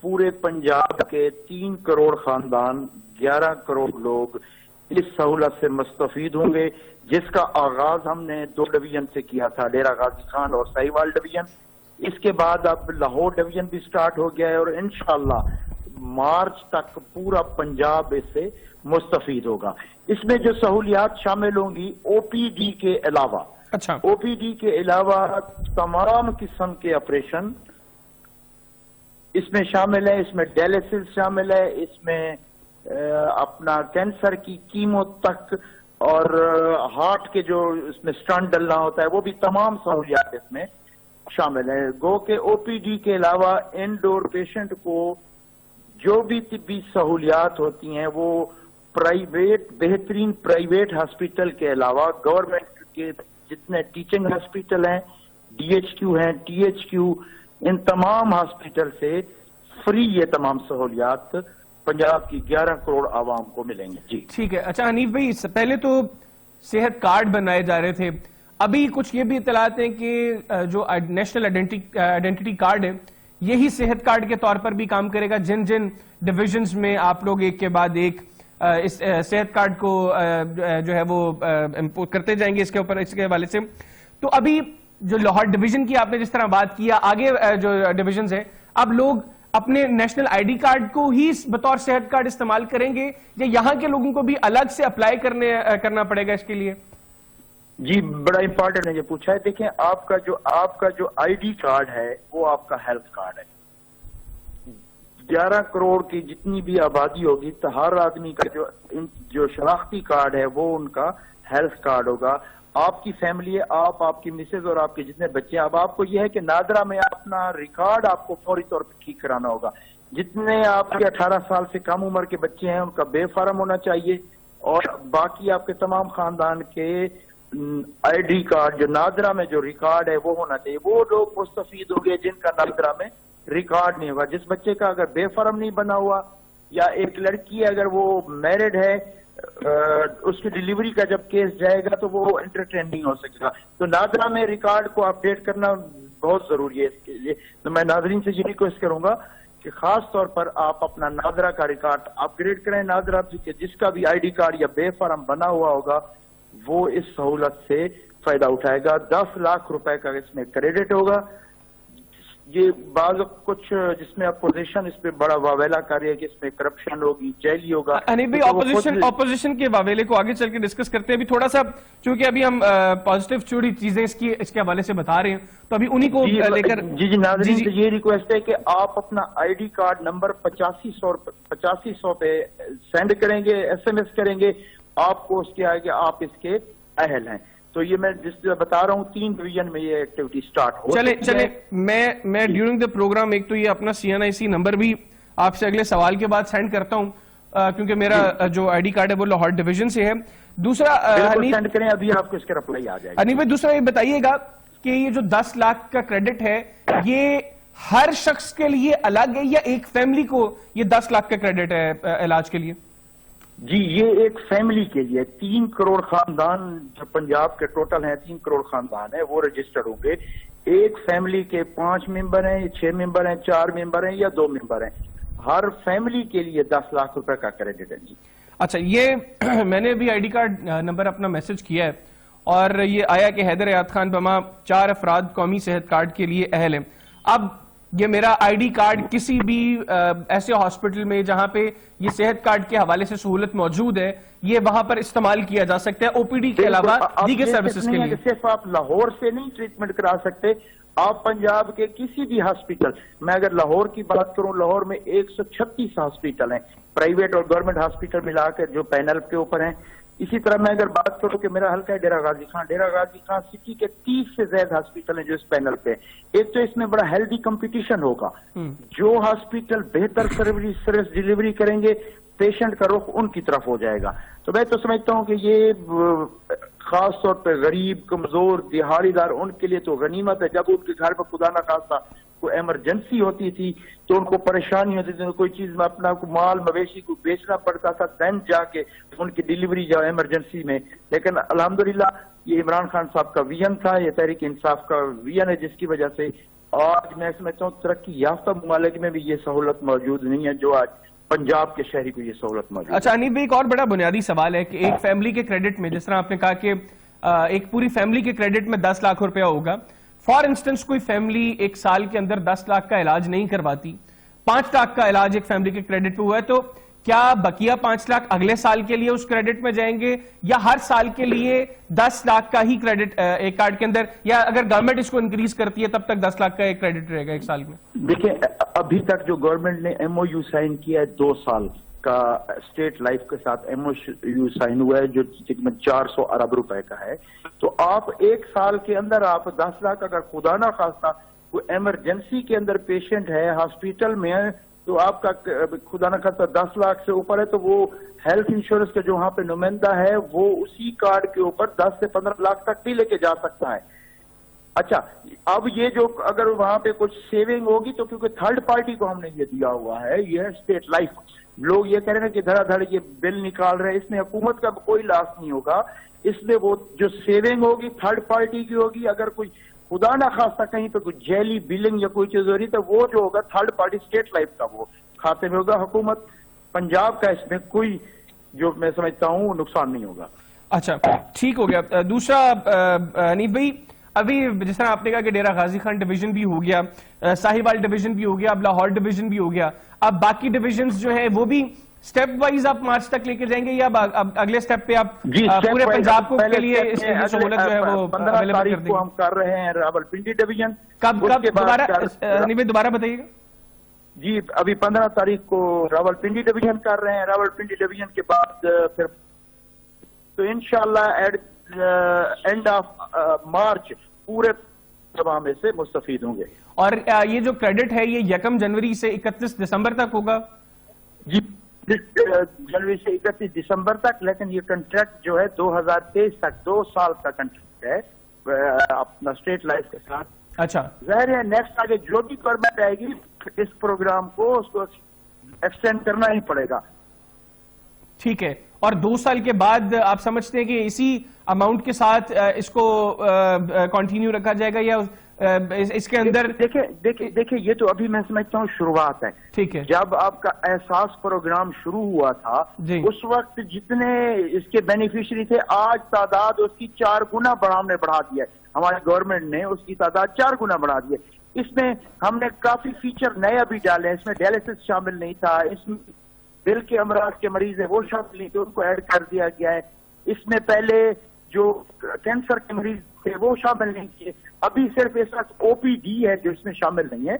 پورے پنجاب کے 3 کروڑ خاندان, 11 کروڑ لوگ اس سہولت سے مستفید ہوں گے, جس کا آغاز ہم نے 2 ڈویژن سے کیا تھا, ڈیرہ غازی خان اور سہیوال ڈویژن. اس کے بعد اب لاہور ڈویژن بھی سٹارٹ ہو گیا ہے, اور انشاءاللہ مارچ تک پورا پنجاب اس سے مستفید ہوگا. اس میں جو سہولیات شامل ہوں گی, او پی ڈی کے علاوہ, او پی ڈی کے علاوہ تمام قسم کے آپریشن اس میں شامل ہے. اس میں ڈائلسس شامل ہے, اس میں اپنا کینسر کی کیمو تک, اور ہارٹ کے جو اس میں سٹنٹ ڈلنا ہوتا ہے, وہ بھی تمام سہولیات اس میں شامل ہیں. گو کہ او پی ڈی کے علاوہ انڈور پیشنٹ کو جو بھی طبی سہولیات ہوتی ہیں وہ پرائیویٹ, بہترین پرائیویٹ ہاسپٹل کے علاوہ گورنمنٹ کے جتنے ٹیچنگ ہاسپٹل ہیں, ڈی ایچ کیو ہیں, ٹی ایچ کیو, ان تمام ہاسپٹل سے فری یہ تمام سہولیات پنجاب کی 11 کروڑ عوام کو ملیں گے. جی ٹھیک ہے. اچھا حنیف بھائی, پہلے تو صحت کارڈ بنائے جا رہے تھے, ابھی کچھ یہ بھی اطلاعات ہیں کہ جو نیشنل آئیڈینٹی کارڈ ہے یہی صحت کارڈ کے طور پر بھی کام کرے گا, جن ڈویژنز میں آپ لوگ ایک کے بعد ایک اس صحت کارڈ کو جو ہے وہ امپورٹ کرتے جائیں گے اس کے حوالے سے. تو ابھی جو لاہور ڈویژن کی آپ نے جس طرح بات کیا, آگے جو ڈویژنز ہیں اب لوگ اپنے نیشنل آئی ڈی کارڈ کو ہی بطور صحت کارڈ استعمال کریں گے یا یہاں کے لوگوں کو بھی الگ سے اپلائی کرنا پڑے گا اس کے لیے؟ جی بڑا امپورٹنٹ ہے یہ پوچھا ہے. دیکھیں آپ کا جو آئی ڈی کارڈ ہے وہ آپ کا ہیلتھ کارڈ ہے. 11 کروڑ کی جتنی بھی آبادی ہوگی تو ہر آدمی کا جو شناختی کارڈ ہے وہ ان کا ہیلتھ کارڈ ہوگا. آپ کی فیملی ہے, آپ کی مسز اور آپ کے جتنے بچے ہیں, اب آپ کو یہ ہے کہ نادرا میں اپنا ریکارڈ آپ کو فوری طور پہ ٹھیک کرانا ہوگا. جتنے آپ کے 18 سال سے کم عمر کے بچے ہیں ان کا بے فارم ہونا چاہیے, اور باقی آپ کے تمام خاندان کے آئی ڈی کارڈ جو نادرا میں جو ریکارڈ ہے وہ ہونا چاہیے. وہ لوگ مستفید ہوں گے جن کا نادرا میں ریکارڈ نہیں ہوگا. جس بچے کا اگر بے فارم نہیں بنا ہوا, یا ایک لڑکی ہے اگر وہ میرڈ ہے, اس کی ڈیلیوری کا جب کیس جائے گا تو وہ انٹرٹین نہیں ہو سکے گا. تو نادرا میں ریکارڈ کو اپڈیٹ کرنا بہت ضروری ہے. اس کے لیے تو میں ناظرین سے یہ ریکویسٹ کروں گا کہ خاص طور پر آپ اپنا نادرا کا ریکارڈ اپ گریڈ کریں. نادرا جس کا بھی آئی ڈی کارڈ یا بے فارم بنا ہوا ہوگا وہ اس سہولت سے فائدہ اٹھائے گا. 10 لاکھ روپے کا اس میں کریڈٹ ہوگا. یہ بعض کچھ جس میں اپوزیشن اس پہ بڑا واویلا کر رہی ہے کہ اس میں کرپشن ہوگی, جیلی ہوگا. اپوزیشن کے واویلے کو آگے چل کے ڈسکس کرتے ہیں. ابھی تھوڑا سا چونکہ ابھی ہم پازیٹیو چوڑی چیزیں اس کے حوالے سے بتا رہے ہیں تو ابھی انہی کو لے کر جی ناظرین سے یہ ریکویسٹ ہے کہ آپ اپنا آئی ڈی کارڈ نمبر 8500 پہ سینڈ کریں گے, ایس ایم ایس کریں گے. آپ کو اس کے آگے آپ اس کے اہل ہیں. تو یہ میں جس بتا رہا ہوں 3 ڈویژن میں یہ ایکٹیویٹی سٹارٹ ہو. چلے میں ڈیورنگ دا پروگرام ایک تو یہ اپنا CNIC نمبر بھی آپ سے اگلے سوال کے بعد سینڈ کرتا ہوں, کیونکہ میرا جو آئی ڈی کارڈ ہے وہ لاہور ڈویژن سے ہے. دوسرا سینڈ کریں, ابھی آپ کو اس کا رپلائی آ جائے گا. حنیف بھائی دوسرا یہ بتائیے گا کہ یہ جو 10 لاکھ کا کریڈٹ ہے یہ ہر شخص کے لیے الگ ہے یا ایک فیملی کو یہ 10 لاکھ کا کریڈٹ ہے علاج کے لیے؟ جی یہ ایک فیملی کے لیے 3 کروڑ خاندان جو پنجاب کے ٹوٹل ہیں 3 کروڑ خاندان ہیں وہ رجسٹرڈ ہوں گے. ایک فیملی کے 5 ممبر ہیں, 6 ممبر ہیں, 4 ممبر ہیں یا 2 ممبر ہیں. ہر فیملی کے لیے 10 لاکھ روپے کا کریڈٹ ہے. جی اچھا, یہ میں نے بھی آئی ڈی کارڈ نمبر اپنا میسج کیا ہے اور یہ آیا کہ حیدر حیات خان بما 4 افراد قومی صحت کارڈ کے لیے اہل ہیں. اب یہ میرا آئی ڈی کارڈ کسی بھی ایسے ہاسپٹل میں جہاں پہ یہ صحت کارڈ کے حوالے سے سہولت موجود ہے یہ وہاں پر استعمال کیا جا سکتا ہے او پی ڈی کے علاوہ دیگر سروسز کے لیے؟ صرف آپ لاہور سے نہیں ٹریٹمنٹ کرا سکتے, آپ پنجاب کے کسی بھی ہاسپٹل میں, اگر لاہور کی بات کروں لاہور میں 136 ہاسپٹل ہیں پرائیویٹ اور گورنمنٹ ہاسپٹل ملا کر جو پینل کے اوپر ہیں. اسی طرح میں اگر بات کروں کہ میرا حلقہ ہے ڈیرہ غازی خان سٹی کے 30 سے زیادہ ہاسپٹل ہیں جو اس پینل پہ. ایک تو اس میں بڑا ہیلدی کمپٹیشن ہوگا, جو ہاسپٹل بہتر سروس ڈیلیوری کریں گے پیشنٹ کا رخ ان کی طرف ہو جائے گا. تو میں تو سمجھتا ہوں کہ یہ خاص طور پہ غریب, کمزور, دہاڑی دار ان کے لیے تو غنیمت ہے. جب ان کے گھر پہ خدا نہ خواستہ کوئی ایمرجنسی ہوتی تھی تو ان کو پریشانی ہوتی تھی, کوئی چیز میں اپنا مال مویشی کو بیچنا پڑتا تھا, دین جا کے ان کی ڈیلیوری جاؤ ایمرجنسی میں. لیکن الحمدللہ یہ عمران خان صاحب کا ویژن تھا, یہ تحریک انصاف کا ویژن ہے, جس کی وجہ سے آج میں سمجھتا ہوں ترقی یافتہ ممالک میں بھی یہ سہولت موجود نہیں ہے جو آج پنجاب کے شہری کو یہ سہولت موجود ہے. اچھا حنیف بھائی, ایک اور بڑا بنیادی سوال ہے کہ ایک فیملی کے کریڈٹ میں جس طرح آپ نے کہا کہ ایک پوری فیملی کے کریڈٹ میں 10 لاکھ روپیہ ہوگا. فار انسٹنس کوئی فیملی ایک سال کے اندر 10 لاکھ کا علاج نہیں کرواتی, 5 لاکھ کا علاج ایک فیملی کے کریڈٹ پہ ہوا ہے, تو کیا بقیہ 5 لاکھ اگلے سال کے لیے اس کریڈٹ میں جائیں گے یا ہر سال کے لیے 10 لاکھ کا ہی کریڈٹ ایک کارڈ کے اندر, یا اگر گورنمنٹ اس کو انکریز کرتی ہے تب تک 10 لاکھ کا ایک کریڈٹ رہے گا ایک سال میں؟ دیکھیں ابھی تک جو گورنمنٹ نے MOU سائن کیا ہے 2 سال کا اسٹیٹ لائف کے ساتھ MOU سائن ہوا ہے جو تقریباً 400 ارب روپے کا ہے. تو آپ ایک سال کے اندر آپ 10 لاکھ اگر خدا نہ خواستہ کوئی ایمرجنسی کے اندر پیشنٹ ہے ہاسپٹل میں تو آپ کا خدا نہ خواستہ 10 لاکھ سے اوپر ہے تو وہ ہیلتھ انشورنس کا جو وہاں پہ نمائندہ ہے وہ اسی کارڈ کے اوپر 10 سے 15 لاکھ تک بھی لے کے جا سکتا ہے. اچھا اب یہ جو اگر وہاں پہ کچھ سیونگ ہوگی تو کیونکہ تھرڈ پارٹی کو ہم نے یہ دیا ہوا ہے, یہ ہے اسٹیٹ لائف. لوگ یہ کہہ رہے ہیں کہ دھڑا دھڑ یہ بل نکال رہے ہیں, اس میں حکومت کا کوئی لاس نہیں ہوگا. اس میں وہ جو سیونگ ہوگی تھرڈ پارٹی کی ہوگی, اگر کوئی خدا نہ خواستہ کہیں پہ کوئی جیلی بلنگ یا کوئی چیز ہو رہی تو وہ جو ہوگا تھرڈ پارٹی اسٹیٹ لائف کا وہ کھاتے میں ہوگا. حکومت پنجاب کا اس میں کوئی جو میں سمجھتا ہوں نقصان نہیں ہوگا. اچھا ٹھیک ہو گیا. دوسرا حنیف بھائی, ابھی جس طرح آپ نے کہا کہ ڈیرہ غازی خان ڈویژن بھی ہو گیا, ساہیوال ڈویژن بھی ہو گیا, اب لاہور ڈویژن بھی ہو گیا, اب باقی ڈویژنز جو ہیں وہ بھی سٹیپ وائز آپ مارچ تک لے کے جائیں گے, یا اگلے سٹیپ پہ آپ پورے پنجاب کو کے لیے اس سہولت جو ہے وہ 15 تاریخ کو ہم کر رہے ہیں راولپنڈی ڈویژن. کب دوبارہ بتائیے گا؟ جی ابھی 15 تاریخ کو راولپنڈی ڈویژن کر رہے ہیں. راولپنڈی ڈویژن کے بعد پھر تو انشاءاللہ اینڈ آف مارچ پورے میں سے مستفید ہوں گے. اور یہ جو کریڈٹ ہے یہ 1 جنوری سے 31 دسمبر تک ہوگا؟ جی جنوری سے 31 دسمبر تک, لیکن یہ کنٹریکٹ جو ہے 2023 تک 2 سال کا کنٹریکٹ ہے اپنا اسٹیٹ لائف کے ساتھ. اچھا, ظاہر ہے نیکسٹ آگے جو بھی گورنمنٹ آئے گی اس پروگرام کو اس کو ایکسٹینڈ کرنا ہی پڑے گا. ٹھیک ہے, اور 2 سال کے بعد آپ سمجھتے ہیں کہ اسی اماؤنٹ کے ساتھ اس کو کنٹینیو رکھا جائے گا, یا اس کے اندر؟ دیکھیں یہ تو ابھی میں سمجھتا ہوں شروعات ہے. ٹھیک ہے, جب آپ کا احساس پروگرام شروع ہوا تھا اس وقت جتنے اس کے بینیفیشری تھے آج تعداد اس کی 4 گنا بڑھا دیا ہے. ہماری گورنمنٹ نے اس کی تعداد 4 گنا بڑھا دی ہے. اس میں ہم نے کافی فیچر نئے ابھی ڈالے ہیں. اس میں ڈیالسس شامل نہیں تھا, اس میں دل کے امراض کے مریض ہیں وہ شامل نہیں تھے, ان کو ایڈ کر دیا گیا ہے. اس میں پہلے جو کینسر کے مریض تھے وہ شامل نہیں تھے. ابھی صرف اس وقت او پی ڈی ہے جو اس میں شامل نہیں ہے.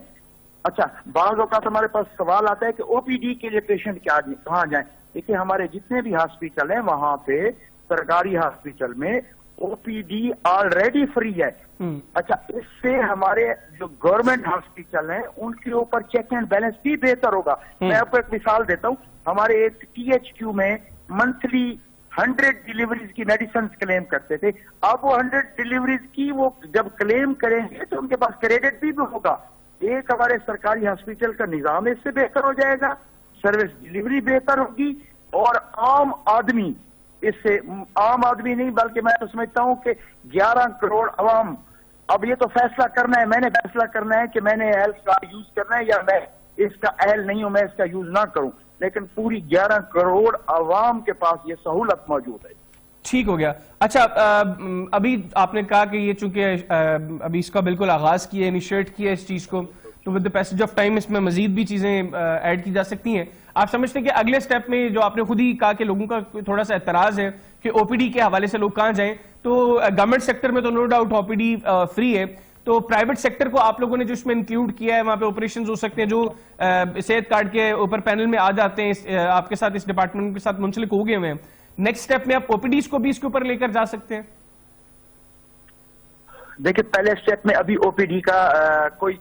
اچھا, بعض اوقات ہمارے پاس سوال آتا ہے کہ او پی ڈی کے لیے پیشنٹ کہاں جائیں. دیکھیے ہمارے جتنے بھی ہاسپٹل ہیں وہاں پہ سرکاری ہاسپٹل میں او پی ڈی آلریڈی فری ہے. اچھا, اس سے ہمارے جو گورنمنٹ ہاسپٹل ہیں ان کے اوپر چیک اینڈ بیلنس بھی بہتر ہوگا. میں آپ کو ایک مثال دیتا ہوں. ہمارے ایک ٹی ایچ کیو میں منتھلی 100 ڈیلیوریز کی میڈیسنز کلیم کرتے تھے. اب وہ 100 ڈیلیوریز کی وہ جب کلیم کریں گے تو ان کے پاس کریڈٹ بھی ہوگا. ایک ہمارے سرکاری ہاسپٹل کا نظام اس سے بہتر ہو جائے گا, سروس ڈیلیوری بہتر ہوگی, اور عام آدمی اس سے, عام آدمی نہیں بلکہ میں تو سمجھتا ہوں کہ 11 کروڑ عوام, اب یہ تو فیصلہ کرنا ہے, میں نے فیصلہ کرنا ہے کہ میں نے ہیلتھ کارڈ یوز کرنا ہے یا میں اس کا اہل نہیں ہوں, میں اس کا یوز نہ کروں. لیکن پوری 11 کروڑ عوام کے پاس یہ سہولت موجود ہے. ٹھیک ہو گیا. اچھا, ابھی آپ نے کہا کہ یہ چونکہ ابھی اس کا بالکل آغاز کیا ہے, انیشیٹ کیا ہے اس چیز کو, تو with the passage of time اس میں مزید بھی چیزیں ایڈ کی جا سکتی ہیں. آپ سمجھتے ہیں کہ اگلے سٹیپ میں جو آپ نے خود ہی کہا کہ لوگوں کا تھوڑا سا اعتراض ہے کہ او پی ڈی کے حوالے سے لوگ کہاں جائیں, تو گورنمنٹ سیکٹر میں تو نو ڈاؤٹ او پی ڈی فری ہے, تو پرائیویٹ سیکٹر کو آپ لوگوں نے جو اس میں انکلوڈ کیا ہے وہاں پہ آپریشنز ہو سکتے ہیں جو صحت کارڈ کے اوپر پینل میں آ جاتے ہیں, آپ کے ساتھ اس ڈپارٹمنٹ کے ساتھ منسلک ہو گئے ہوئے ہیں. نیکسٹ سٹیپ میں آپ او پی ڈیز کو بھی اس کے اوپر لے کر جا سکتے ہیں؟ دیکھیں پہلے سٹیپ میں ابھی او پی ڈی کا کوئی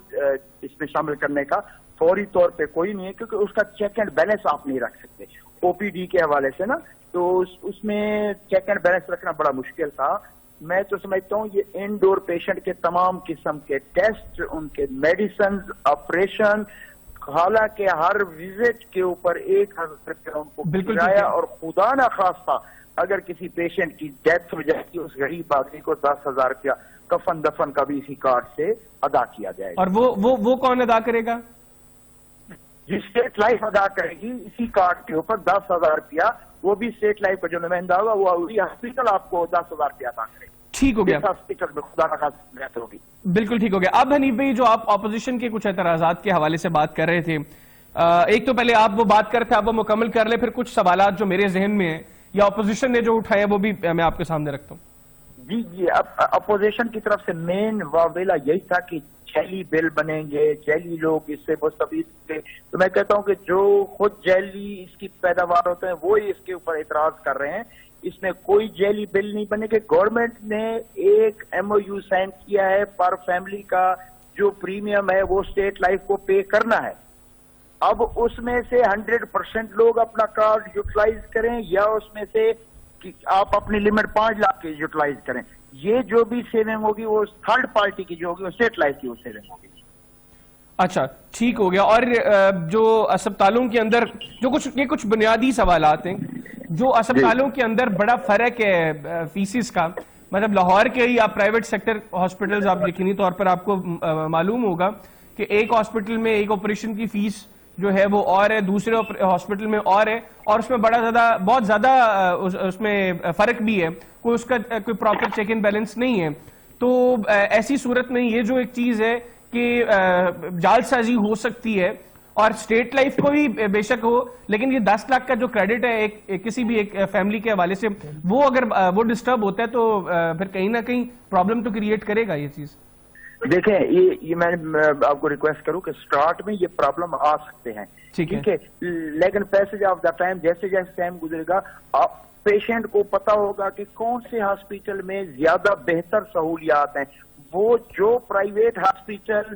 اس میں شامل کرنے کا فوری طور پہ کوئی نہیں ہے, کیونکہ اس کا چیک اینڈ بیلنس آپ نہیں رکھ سکتے او پی ڈی کے حوالے سے نا, تو اس میں چیک اینڈ بیلنس رکھنا بڑا مشکل تھا. میں تو سمجھتا ہوں یہ انڈور پیشنٹ کے تمام قسم کے ٹیسٹ, ان کے میڈیسنز, آپریشن, حالانکہ ہر وزٹ کے اوپر 1000 روپیہ ان کو کرایہ, اور خدا نہ خواستہ اگر کسی پیشنٹ کی ڈیتھ ہو جائے گی اس غریب آدمی کو 10,000 روپیہ کفن دفن کا بھی اسی کارڈ سے ادا کیا جائے گا. اور وہ کون ادا کرے گا؟ جی اسٹیٹ لائف ادا کرے گی اسی کارڈ کے اوپر 10,000 روپیہ, وہ بھی اسٹیٹ لائف کا جو نمائندہ ہوگا وہ ہاسپٹل آپ کو 10,000 روپیہ ادا کرے گا. ٹھیک ہو گیا, ہاسپٹل میں خدا نہ خواستہ بہتر ہوگی. بالکل ٹھیک ہو گیا. اب حنیف بھائی جو آپ اپوزیشن کے کچھ اعتراضات کے حوالے سے بات کر رہے تھے, ایک تو پہلے آپ وہ بات کر رہے تھے, آپ وہ مکمل کر لیں, پھر کچھ سوالات جو میرے ذہن میں ہیں یا اپوزیشن نے جو اٹھائے وہ بھی میں آپ کے سامنے رکھتا ہوں. جی اپوزیشن کی طرف سے مین واویلا یہی تھا کہ جیلی بل بنیں گے, جیلی لوگ اس سے مستفید تھے. تو میں کہتا ہوں کہ جو خود جیلی اس کی پیداوار ہوتے ہیں وہی اس کے اوپر اعتراض کر رہے ہیں. اس میں کوئی جیلی بل نہیں بنے گے. گورنمنٹ نے ایک ایم او یو سائن کیا ہے, پر فیملی کا جو پریمیم ہے وہ اسٹیٹ لائف کو پے کرنا ہے. اب اس میں سے 100% لوگ اپنا کارڈ یوٹیلائز کریں یا اس میں سے آپ اپنی لمٹ 5 لاکھ کی یوٹیلائز کریں, یہ جو بھی سیونگ ہوگی وہ تھرڈ پارٹی کی جو ہوگی وہ اسٹیٹ لائف کی وہ سیونگ ہوگی. اچھا ٹھیک ہو گیا. اور جو اسپتالوں کے اندر جو کچھ بنیادی سوالات ہیں, جو اسپتالوں کے اندر بڑا فرق ہے فیسز کا, مطلب لاہور کے ہی آپ پرائیویٹ سیکٹر ہاسپٹلز آپ یقینی طور پر آپ کو معلوم ہوگا کہ ایک ہاسپٹل میں ایک آپریشن کی فیس جو ہے وہ اور ہے, دوسرے ہاسپٹل میں اور ہے, اور اس میں بہت زیادہ اس میں فرق بھی ہے, کوئی اس کا کوئی پراپر چیک اینڈ بیلنس نہیں ہے. تو ایسی صورت میں یہ جو ایک چیز ہے کہ جال سازی ہو سکتی ہے اور اسٹیٹ لائف کو بھی بے شک ہو، لیکن یہ 10 لاکھ کا جو کریڈٹ ہے کسی بھی ایک فیملی کے حوالے سے، وہ اگر وہ ڈسٹرب ہوتا ہے تو پھر کہیں نہ کہیں پرابلم تو کریٹ کرے گا یہ چیز. دیکھیں یہ میں آپ کو ریکویسٹ کروں کہ سٹارٹ میں یہ پرابلم آ سکتے ہیں، ٹھیک ہے، لیکن پیسج آف دا ٹائم جیسے جیسے ٹائم گزرے گا پیشنٹ کو پتا ہوگا کہ کون سے ہاسپٹل میں زیادہ بہتر سہولیات ہیں. وہ جو پرائیویٹ ہاسپٹل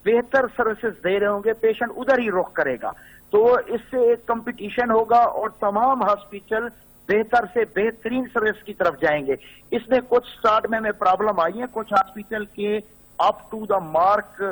بہتر سروسز دے رہے ہوں گے پیشنٹ ادھر ہی رخ کرے گا. تو اس سے ایک کمپٹیشن ہوگا اور تمام ہاسپٹل بہتر سے بہترین سروس کی طرف جائیں گے. اس میں کچھ سٹارٹ میں پرابلم آئی ہے، کچھ ہاسپٹل کے اپ ٹو دا مارک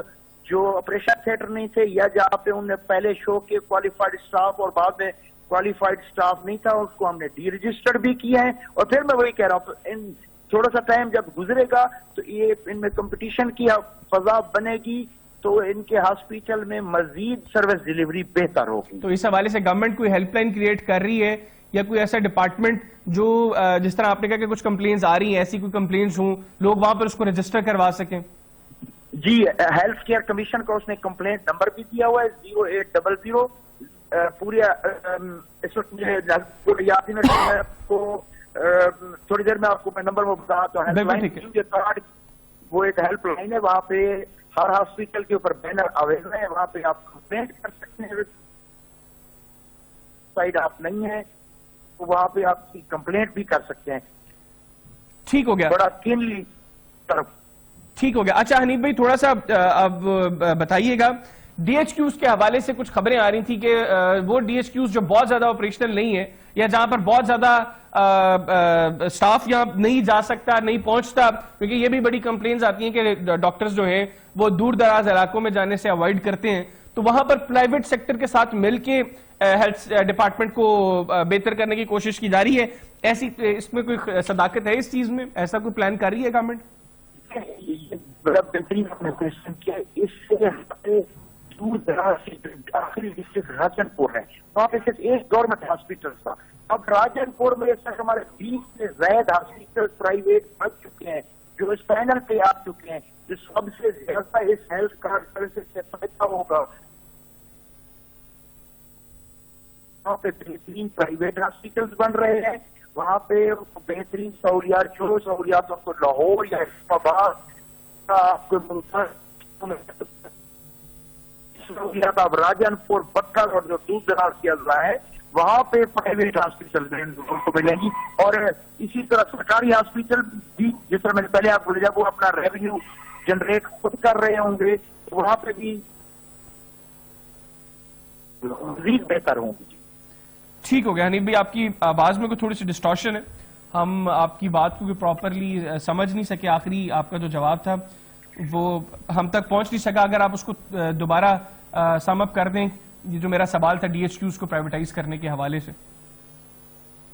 جو آپریشن تھیٹر نہیں تھے یا جہاں پہ انہوں نے پہلے شو کے کوالیفائڈ سٹاف اور بعد میں کوالیفائڈ سٹاف نہیں تھا، اس کو ہم نے ڈی رجسٹرڈ بھی کیا ہے. اور پھر میں وہی کہہ رہا ہوں تھوڑا سا ٹائم جب گزرے گا تو یہ ان میں کمپٹیشن کی فضا بنے گی تو ان کے ہاسپٹل میں مزید سروس ڈیلیوری بہتر ہوگی. تو اس حوالے سے گورنمنٹ کوئی ہیلپ لائن کریٹ کر رہی ہے یا کوئی ایسا ڈپارٹمنٹ جو جس طرح آپ نے کہا کہ کچھ کمپلینز آ رہی ہیں، ایسی کوئی کمپلینز ہوں لوگ وہاں پر اس کو رجسٹر کروا سکیں؟ جی ہیلتھ کیئر کمیشن کا اس نے کمپلینٹ نمبر بھی دیا ہوا ہے 0800 پورے اس وقت مجھے یاد ہی نہیں کو تھوڑی دیر میں آپ کو میں نمبر وہ بتا تو وہ ایک ہیلپ لائن ہے، وہاں پہ ہر ہاسپٹل کے اوپر بینر اویلیبل ہے، وہاں پہ آپ کمپلینٹ کر سکتے ہیں. سائڈ آپ نہیں ہے تو وہاں پہ آپ کی کمپلینٹ بھی کر سکتے ہیں. ٹھیک ہو گیا، بڑا کینلی طرف ٹھیک ہو گیا. اچھا حنیف بھائی تھوڑا سا اب بتائیے گا ڈی ایچ کیوز کے حوالے سے کچھ خبریں آ رہی تھی کہ وہ ڈی ایچ کیوز جو بہت زیادہ آپریشنل نہیں ہے یا جہاں پر بہت زیادہ سٹاف یہاں نہیں جا سکتا نہیں پہنچتا، کیونکہ یہ بھی بڑی کمپلینز آتی ہیں کہ ڈاکٹرز جو ہیں وہ دور دراز علاقوں میں جانے سے اوائڈ کرتے ہیں، تو وہاں پر پرائیویٹ سیکٹر کے ساتھ مل کے ہیلتھ ڈپارٹمنٹ کو بہتر کرنے کی کوشش کی جا رہی ہے. ایسی اس میں کوئی صداقت ہے اس چیز میں؟ ایسا کوئی پلان کر رہی ہے گورنمنٹ؟ بڑا بہترین آپ نے کوشچن کیا. اس سے دور دراز سے آخری ڈسٹرکٹ راجن پور ہے، وہاں پہ صرف ایک گورنمنٹ ہاسپٹل تھا. اب راجن پور میں اس تک ہمارے 20 سے زائد ہاسپٹل پرائیویٹ بچ چکے ہیں جو اس پینل پہ آ چکے ہیں، جو سب سے زیادہ اس ہیلتھ کارڈ سروسز سے فائدہ ہوگا. وہاں پہ بہترین پرائیویٹ ہاسپٹل بن رہے ہیں، وہاں پہ بہترین سہولیات جو سہولیات ان کو لاہور یا اسلام آباد کا آپ کو سہولیات آپ راجن پور بکر اور جو دور دراز کیا گیا ہے وہاں پہ پرائیویٹ ہاسپٹل کو ملیں گی. اور اسی طرح سرکاری ہاسپٹل بھی جس طرح میں نے پہلے آپ کو بولا وہ اپنا ریونیو جنریٹ خود کر رہے ہوں گے، وہاں پہ بھی مزید بہتر ہوں گی. ٹھیک ہو گیا حنیف بھائی، آپ کی آواز میں کوئی تھوڑی سی ڈسٹارشن ہے، ہم آپ کی بات کو پراپرلی سمجھ نہیں سکے. آخری آپ کا جو جواب تھا وہ ہم تک پہنچ نہیں سکا. اگر آپ اس کو دوبارہ سم اپ کر دیں، یہ جو میرا سوال تھا ڈی ایچ کیوز کو پرائیویٹائز کرنے کے حوالے سے.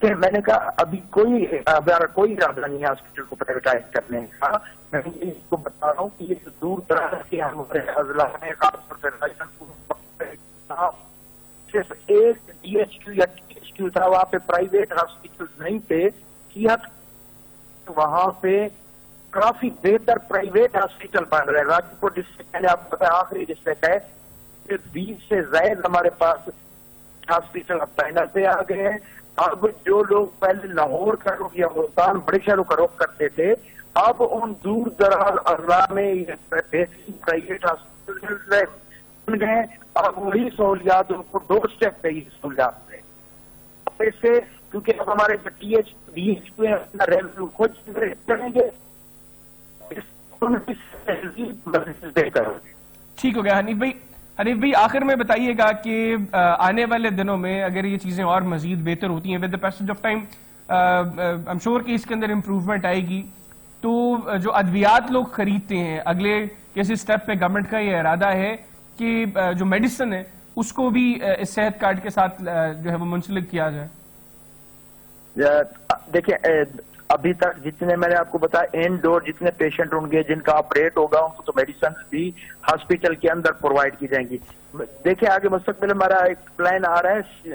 میں نے کہا ابھی کوئی ارادہ نہیں ہے ہاسپٹل کو پرائیویٹائز کرنے کا. میں اس کو بتا رہا ہوں کہ یہ دور دراز کے ہمارے اضلاع میں خاص طور پر صرف ایک ڈی ایچ کیو یا ٹی ایچ کیو تھا، وہاں پہ پرائیویٹ ہاسپٹل نہیں تھے. وہاں پہ کافی بہتر پرائیویٹ ہاسپٹل بن رہے ہیں. راجن پور ڈسٹرکٹ میں نے آپ کو بتایا آخری ڈسٹرکٹ ہے، 20 سے زائد ہمارے پاس ہاسپٹل اب پینل پہ آ گئے ہیں. اب جو لوگ پہلے لاہور کا رخ یا ملتان بڑے شہروں کا رخ کرتے تھے، اب ان دور دراز اضلاع میں بہترین پرائیویٹ ہاسپٹل بن گئے. اب وہی سہولیات ان کو ڈور اسٹیپ پہ ہی سہولیات ہیں. ایسے کیونکہ اب ہمارے جو ٹی ایچ ڈی ایچ پہ اپنا ریونیو خود کریں گے. ٹھیک ہو گیا حنیف بھائی. حنیف بھائی آخر میں بتائیے گا کہ آنے والے دنوں میں اگر یہ چیزیں اور مزید بہتر ہوتی ہیں with the passage of time am sure کہ اس کے اندر امپروومنٹ آئے گی، تو جو ادویات لوگ خریدتے ہیں اگلے کسی اسٹیپ پہ گورنمنٹ کا یہ ارادہ ہے کہ جو میڈیسن ہے اس کو بھی اس صحت کارڈ کے ساتھ جو ہے وہ منسلک کیا جائے؟ دیکھیں ابھی تک جتنے میں نے آپ کو بتایا ان ڈور جتنے پیشنٹ ہوں گے جن کا آپریٹ ہوگا ان کو تو میڈیسن بھی ہاسپٹل کے اندر پرووائڈ کی جائیں گی. دیکھیں آگے مستقبل ہمارا ایک پلان آ رہا ہے